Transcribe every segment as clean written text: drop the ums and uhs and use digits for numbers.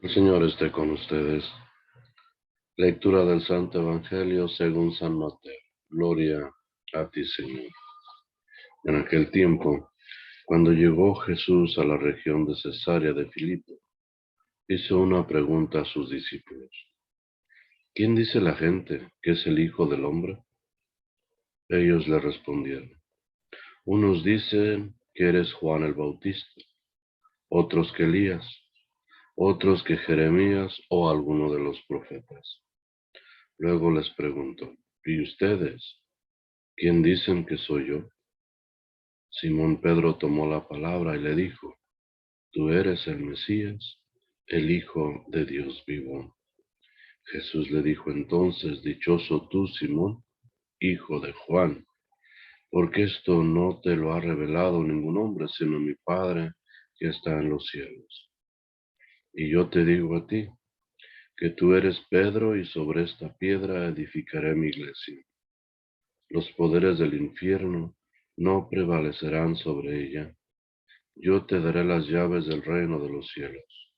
El Señor esté con ustedes. Lectura del Santo Evangelio según San Mateo. Gloria a ti, Señor. En aquel tiempo, cuando llegó Jesús a la región de Cesarea de Filipo, hizo una pregunta a sus discípulos. ¿Quién dice la gente que es el Hijo del Hombre? Ellos le respondieron. Unos dicen que eres Juan el Bautista, otros que Elías, otros que Jeremías o alguno de los profetas. Luego les preguntó, ¿y ustedes? ¿Quién dicen que soy yo? Simón Pedro tomó la palabra y le dijo, tú eres el Mesías, el Hijo de Dios vivo. Jesús le dijo entonces, dichoso tú, Simón, hijo de Juan, porque esto no te lo ha revelado ningún hombre, sino mi Padre que está en los cielos. Y yo te digo a ti, que tú eres Pedro y sobre esta piedra edificaré mi iglesia. Los poderes del infierno no prevalecerán sobre ella. Yo te daré las llaves del reino de los cielos.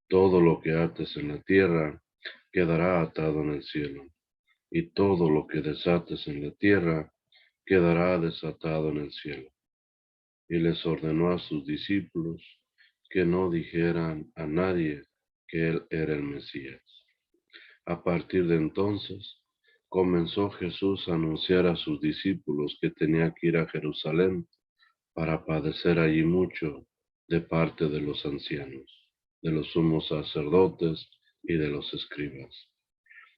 Todo lo que ates en la tierra quedará atado en el cielo, y todo lo que desates en la tierra quedará desatado en el cielo. Y les ordenó a sus discípulos que no dijeran a nadie que él era el Mesías. A partir de entonces, comenzó Jesús a anunciar a sus discípulos que tenía que ir a Jerusalén para padecer allí mucho de parte de los ancianos, de los sumos sacerdotes y de los escribas,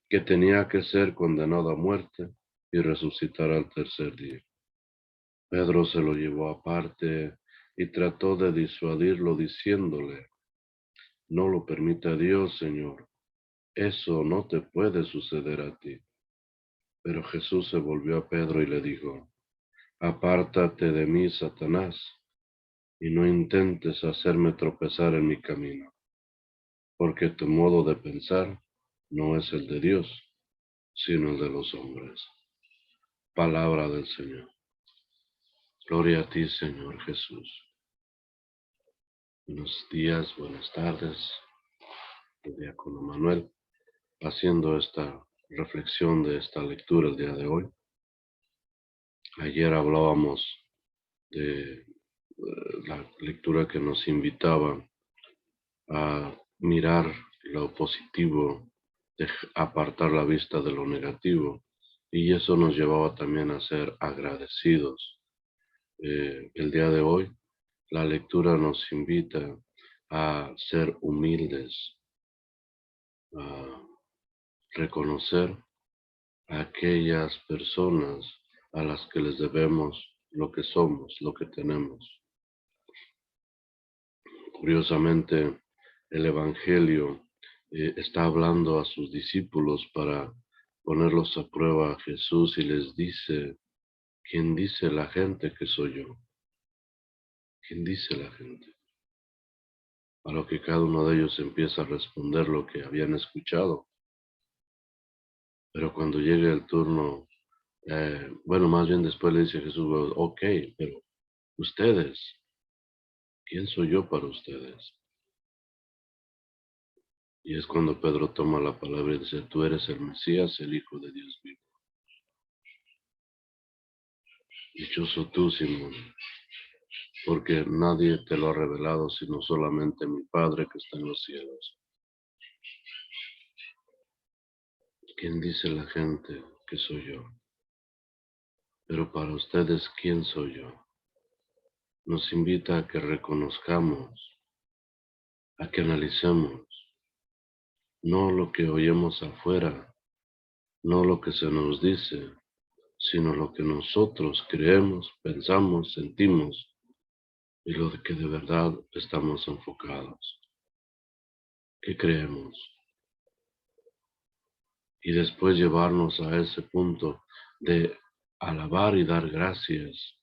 que tenía que ser condenado a muerte y resucitar al tercer día. Pedro se lo llevó aparte y trató de disuadirlo diciéndole, no lo permita Dios, Señor, eso no te puede suceder a ti. Pero Jesús se volvió a Pedro y le dijo, apártate de mí, Satanás, y no intentes hacerme tropezar en mi camino, porque tu modo de pensar no es el de Dios, sino el de los hombres. Palabra del Señor. Gloria a ti, Señor Jesús. Buenos días, buenas tardes, el diácono Manuel, haciendo esta reflexión de esta lectura el día de hoy. Ayer hablábamos de la lectura que nos invitaba a mirar lo positivo, de apartar la vista de lo negativo, y eso nos llevaba también a ser agradecidos. El día de hoy, la lectura nos invita a ser humildes, a reconocer a aquellas personas a las que les debemos lo que somos, lo que tenemos. Curiosamente, el Evangelio está hablando a sus discípulos para ponerlos a prueba a Jesús y les dice, ¿quién dice la gente que soy yo? ¿Quién dice la gente? A lo que cada uno de ellos empieza a responder lo que habían escuchado. Pero cuando llegue el turno, bueno, más bien después le dice Jesús, ok, pero ustedes, ¿quién soy yo para ustedes? Y es cuando Pedro toma la palabra y dice, tú eres el Mesías, el Hijo de Dios vivo. Dichoso tú, Simón, porque nadie te lo ha revelado, sino solamente mi Padre que está en los cielos. ¿Quién dice la gente que soy yo? Pero para ustedes, ¿quién soy yo? Nos invita a que reconozcamos, a que analicemos, no lo que oímos afuera, no lo que se nos dice, sino lo que nosotros creemos, pensamos, sentimos y lo que de verdad estamos enfocados. ¿Qué creemos? Y después llevarnos a ese punto de alabar y dar gracias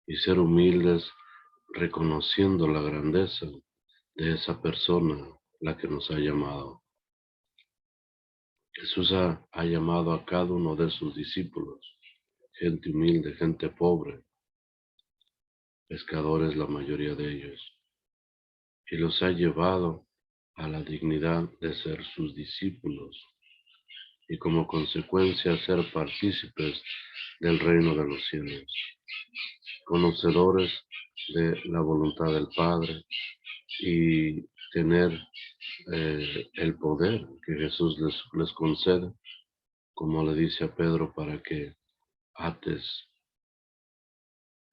y ser humildes reconociendo la grandeza de esa persona, la que nos ha llamado. Jesús ha llamado a cada uno de sus discípulos, gente humilde, gente pobre, pescadores la mayoría de ellos, y los ha llevado a la dignidad de ser sus discípulos y como consecuencia ser partícipes del reino de los cielos, conocedores de la voluntad del Padre y tener el poder que Jesús les concede, como le dice a Pedro, para que ates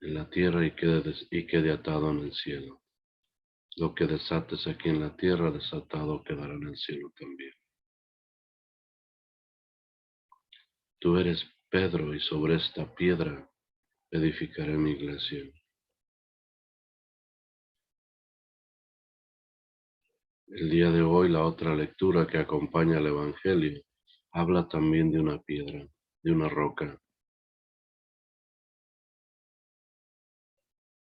en la tierra y quede atado en el cielo. Lo que desates aquí en la tierra, desatado quedará en el cielo también. Tú eres Pedro, y sobre esta piedra edificaré mi iglesia. El día de hoy, la otra lectura que acompaña al Evangelio habla también de una piedra, de una roca.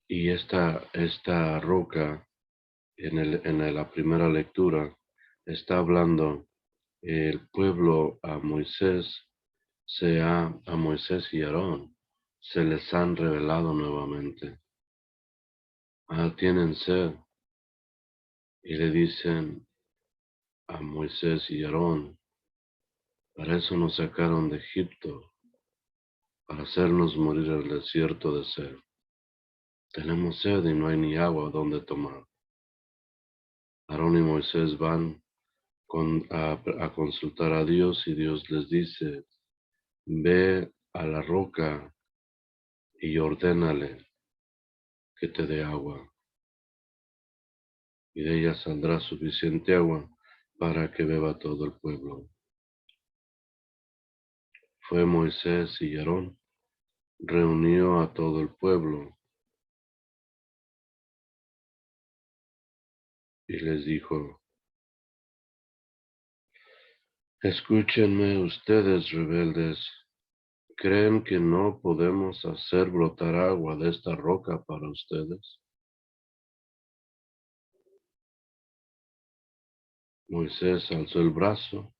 Y esta roca, en la primera lectura, está hablando el pueblo a Moisés, a Moisés y Aarón, se les han revelado nuevamente. Tienen sed, y le dicen a Moisés y Aarón, para eso nos sacaron de Egipto, para hacernos morir en el desierto de sed. Tenemos sed y no hay ni agua donde tomar. Aarón y Moisés van a consultar a Dios, y Dios les dice, ve a la roca y ordénale que te dé agua, y de ella saldrá suficiente agua para que beba todo el pueblo. Fue Moisés y Aarón, reunió a todo el pueblo y les dijo, escúchenme ustedes rebeldes, ¿creen que no podemos hacer brotar agua de esta roca para ustedes? Moisés alzó el brazo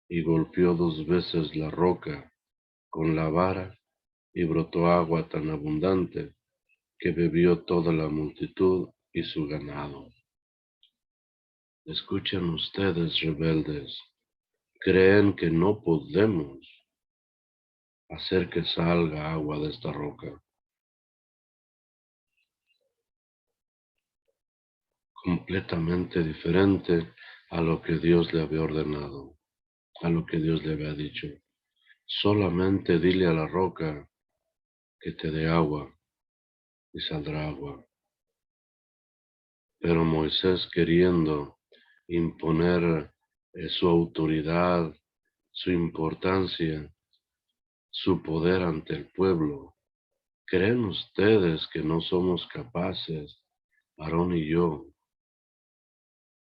y golpeó 2 veces la roca con la vara, y brotó agua tan abundante que bebió toda la multitud y su ganado. Escuchen ustedes, rebeldes, ¿creen que no podemos hacer que salga agua de esta roca? Completamente diferente a lo que Dios le había ordenado, a lo que Dios le había dicho. Solamente dile a la roca que te dé agua y saldrá agua. Pero Moisés, queriendo imponer su autoridad, su importancia, su poder ante el pueblo, ¿creen ustedes que no somos capaces, Aarón y yo,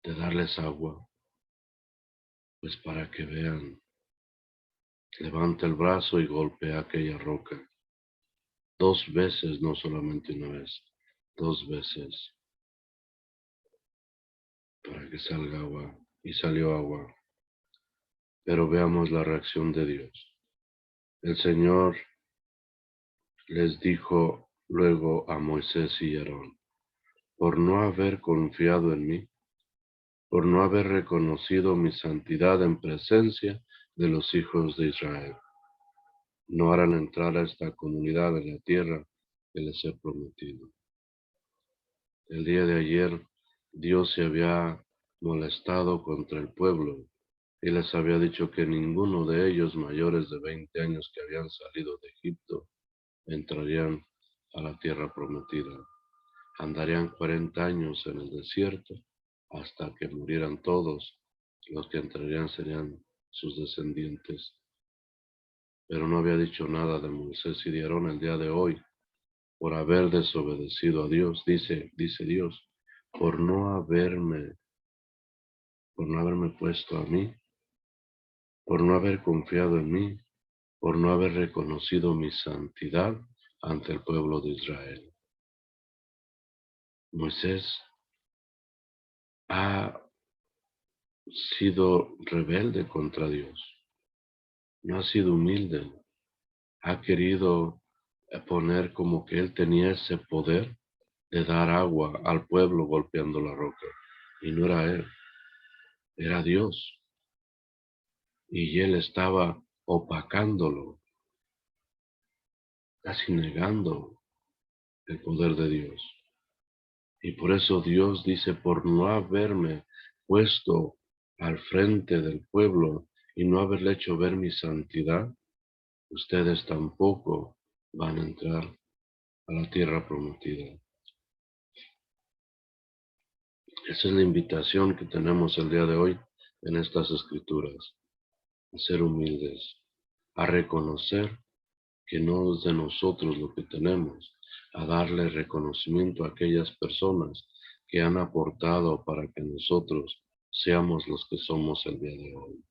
de darles agua? Pues para que vean, levanta el brazo y golpea aquella roca. 2 veces, no solamente una vez, 2 veces, para que salga agua. Y salió agua. Pero veamos la reacción de Dios. El Señor les dijo luego a Moisés y Aarón, por no haber confiado en mí, por no haber reconocido mi santidad en presencia de los hijos de Israel, no harán entrar a esta comunidad en la tierra que les he prometido. El día de ayer Dios se había molestado contra el pueblo y les había dicho que ninguno de ellos mayores de 20 años que habían salido de Egipto entrarían a la tierra prometida. Andarían 40 años en el desierto hasta que murieran todos. Los que entrarían serían sus descendientes. Pero no había dicho nada de Moisés y de Aarón el día de hoy, por haber desobedecido a Dios, dice Dios, por no haberme puesto a mí, por no haber confiado en mí, por no haber reconocido mi santidad ante el pueblo de Israel. Moisés ha sido rebelde contra Dios, no ha sido humilde, ha querido poner como que él tenía ese poder de dar agua al pueblo golpeando la roca, y no era él. era Dios, y él estaba opacándolo, casi negando el poder de Dios. Y por eso Dios dice, por no haberme puesto al frente del pueblo y no haberle hecho ver mi santidad, ustedes tampoco van a entrar a la tierra prometida. Esa es la invitación que tenemos el día de hoy en estas escrituras, a ser humildes, a reconocer que no es de nosotros lo que tenemos, a darle reconocimiento a aquellas personas que han aportado para que nosotros seamos los que somos el día de hoy.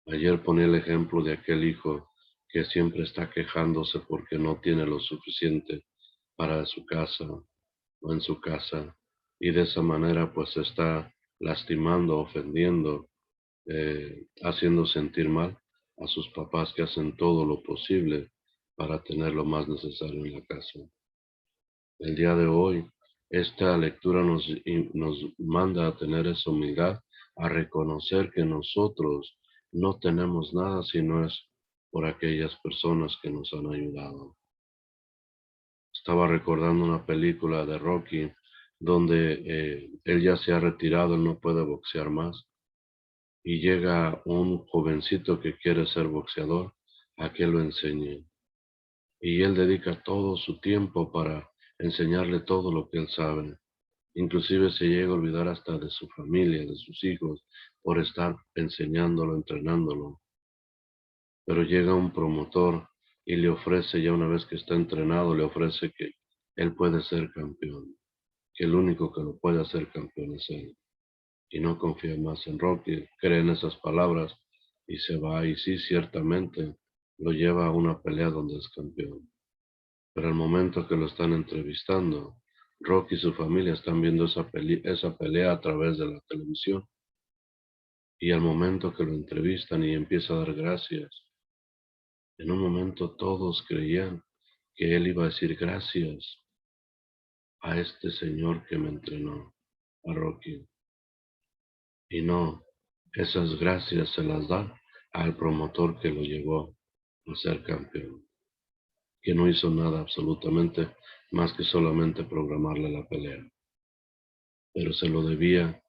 Ayer ponía el ejemplo de aquel hijo que siempre está quejándose porque no tiene lo suficiente para su casa o en su casa, y de esa manera pues está lastimando, ofendiendo, haciendo sentir mal a sus papás que hacen todo lo posible para tener lo más necesario en la casa. El día de hoy, esta lectura nos manda a tener esa humildad, a reconocer que nosotros no tenemos nada si no es por aquellas personas que nos han ayudado. Estaba recordando una película de Rocky donde él ya se ha retirado, él no puede boxear más, y llega un jovencito que quiere ser boxeador a que lo enseñe. Y él dedica todo su tiempo para enseñarle todo lo que él sabe. Inclusive se llega a olvidar hasta de su familia, de sus hijos, por estar enseñándolo, entrenándolo. Pero llega un promotor y le ofrece, ya una vez que está entrenado, le ofrece que él puede ser campeón, que el único que lo puede hacer campeón es él. Y no confía más en Rocky, cree en esas palabras y se va. Y sí, ciertamente lo lleva a una pelea donde es campeón. Pero al momento que lo están entrevistando, Rocky y su familia están viendo esa pelea a través de la televisión. Y al momento que lo entrevistan y empieza a dar gracias, en un momento todos creían que él iba a decir gracias a este señor que me entrenó, a Rocky. Y no, esas gracias se las da al promotor que lo llevó a ser campeón, que no hizo nada absolutamente más que solamente programarle la pelea. Pero se lo debía,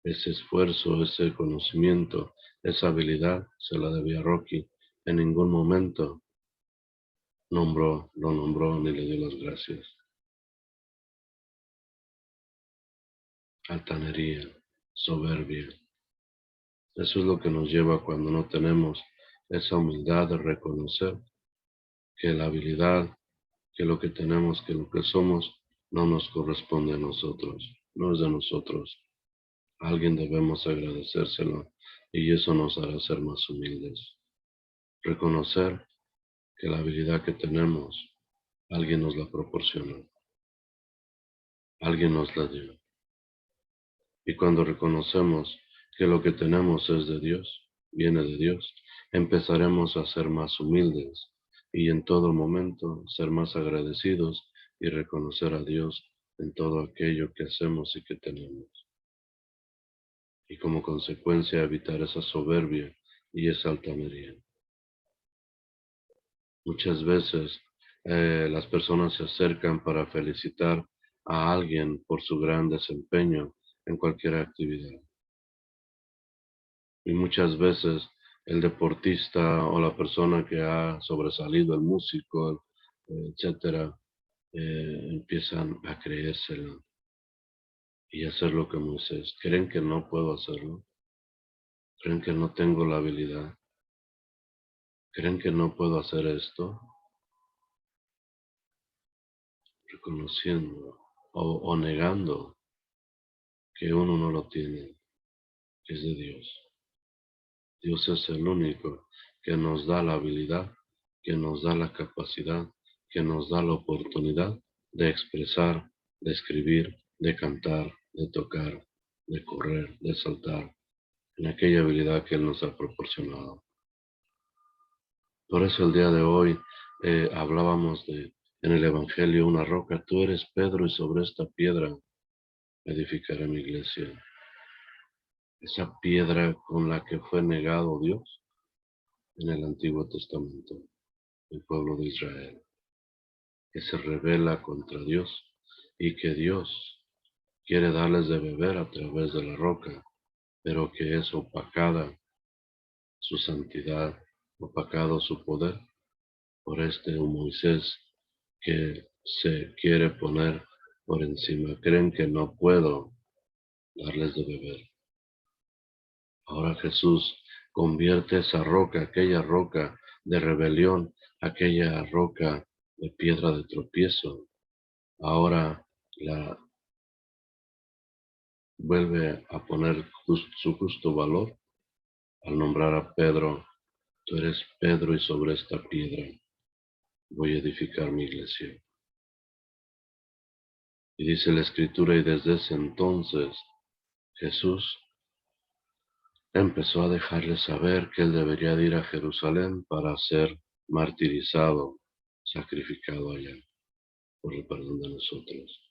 ese esfuerzo, ese conocimiento, esa habilidad, se la debía a Rocky. En ningún momento lo nombró ni le dio las gracias. Altanería, soberbia. Eso es lo que nos lleva cuando no tenemos esa humildad de reconocer que la habilidad, que lo que tenemos, que lo que somos, no nos corresponde a nosotros, no es de nosotros. A alguien debemos agradecérselo y eso nos hará ser más humildes. Reconocer que la habilidad que tenemos, alguien nos la proporcionó, alguien nos la dio. Y cuando reconocemos que lo que tenemos es de Dios, viene de Dios, empezaremos a ser más humildes y en todo momento ser más agradecidos y reconocer a Dios en todo aquello que hacemos y que tenemos. Y como consecuencia evitar esa soberbia y esa altanería. Muchas veces las personas se acercan para felicitar a alguien por su gran desempeño en cualquier actividad. Y muchas veces el deportista o la persona que ha sobresalido, el músico, etcétera, empiezan a creérselo y hacer lo que Moisés. ¿Creen que no puedo hacerlo? ¿Creen que no tengo la habilidad? ¿Creen que no puedo hacer esto? Reconociendo o negando que uno no lo tiene, que es de Dios. Dios es el único que nos da la habilidad, que nos da la capacidad, que nos da la oportunidad de expresar, de escribir, de cantar, de tocar, de correr, de saltar, en aquella habilidad que Él nos ha proporcionado. Por eso el día de hoy hablábamos en el Evangelio, una roca, tú eres Pedro y sobre esta piedra edificaré mi iglesia. esa piedra con la que fue negado Dios en el Antiguo Testamento, el pueblo de Israel, que se rebela contra Dios y que Dios quiere darles de beber a través de la roca, pero que es opacada su santidad, opacado su poder por este Moisés que se quiere poner por encima. Creen que no puedo darles de beber. Ahora Jesús convierte esa roca, aquella roca de rebelión, aquella roca de piedra de tropiezo, ahora la vuelve a poner su justo valor al nombrar a Pedro: tú eres Pedro y sobre esta piedra voy a edificar mi iglesia. Y dice la Escritura, y desde ese entonces Jesús empezó a dejarle saber que él debería de ir a Jerusalén para ser martirizado, sacrificado allá por el perdón de nosotros.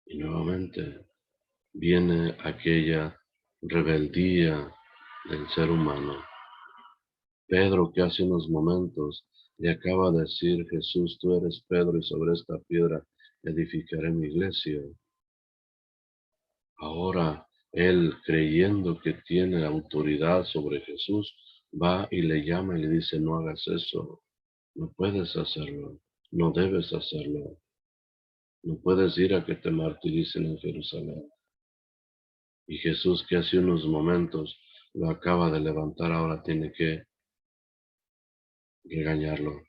Y nuevamente viene aquella rebeldía del ser humano. Pedro, que hace unos momentos le acaba de decir: Jesús, tú eres Pedro y sobre esta piedra edificaré mi iglesia. Ahora él, creyendo que tiene autoridad sobre Jesús, va y le llama y le dice: no hagas eso, no puedes hacerlo, no debes hacerlo, no puedes ir a que te martiricen en Jerusalén. Y Jesús, que hace unos momentos lo acaba de levantar, ahora tiene que regañarlo.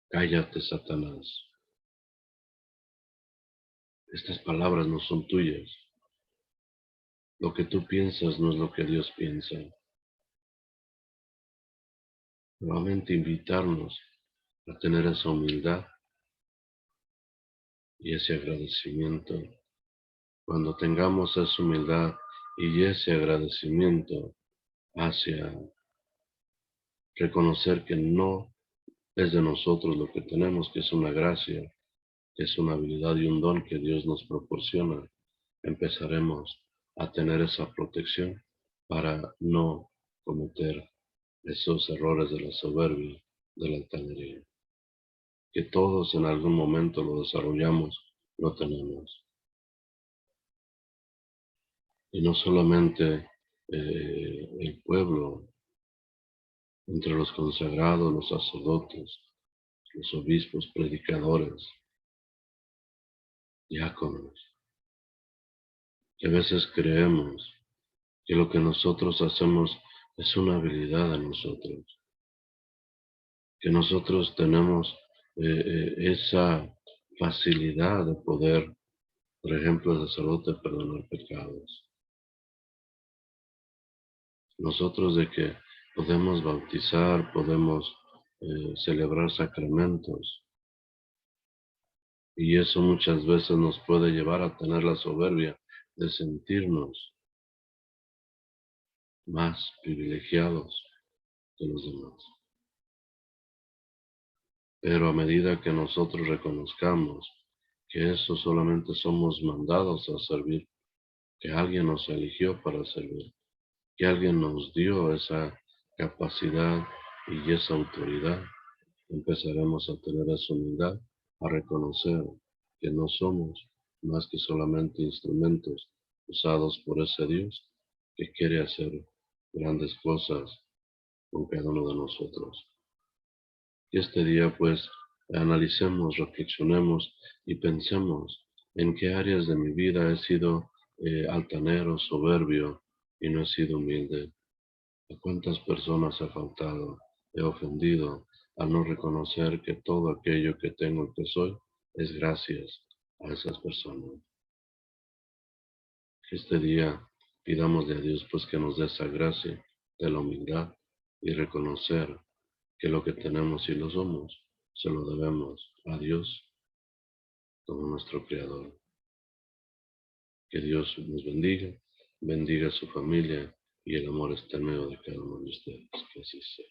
Cállate, Satanás. Estas palabras no son tuyas. Lo que tú piensas no es lo que Dios piensa. Nuevamente invitarnos a tener esa humildad y ese agradecimiento. Cuando tengamos esa humildad y ese agradecimiento hacia reconocer que no es de nosotros lo que tenemos, que es una gracia, que es una habilidad y un don que Dios nos proporciona, empezaremos a tener esa protección para no cometer esos errores de la soberbia, de la altanería, que todos en algún momento lo desarrollamos, lo tenemos. Y no solamente el pueblo, entre los consagrados, los sacerdotes, los obispos, predicadores, diáconos, que a veces creemos que lo que nosotros hacemos es una habilidad de nosotros, que nosotros tenemos esa facilidad de poder, por ejemplo, el sacerdote, perdonar pecados. Nosotros de que podemos bautizar, podemos celebrar sacramentos, y eso muchas veces nos puede llevar a tener la soberbia de sentirnos más privilegiados que los demás. Pero a medida que nosotros reconozcamos que eso solamente somos mandados a servir, que alguien nos eligió para servir, que alguien nos dio esa capacidad y esa autoridad, empezaremos a tener esa humildad, a reconocer que no somos más que solamente instrumentos usados por ese Dios que quiere hacer grandes cosas con cada uno de nosotros. Y este día pues analicemos, reflexionemos y pensemos en qué áreas de mi vida he sido altanero, soberbio y no he sido humilde. ¿A cuántas personas he faltado, he ofendido al no reconocer que todo aquello que tengo y que soy es gracias a esas personas? Que este día pidamosle a Dios pues que nos dé esa gracia de la humildad y reconocer que lo que tenemos y lo somos se lo debemos a Dios como nuestro Creador. Que Dios nos bendiga, bendiga a su familia y el amor esté en medio de cada uno de ustedes. Que así sea.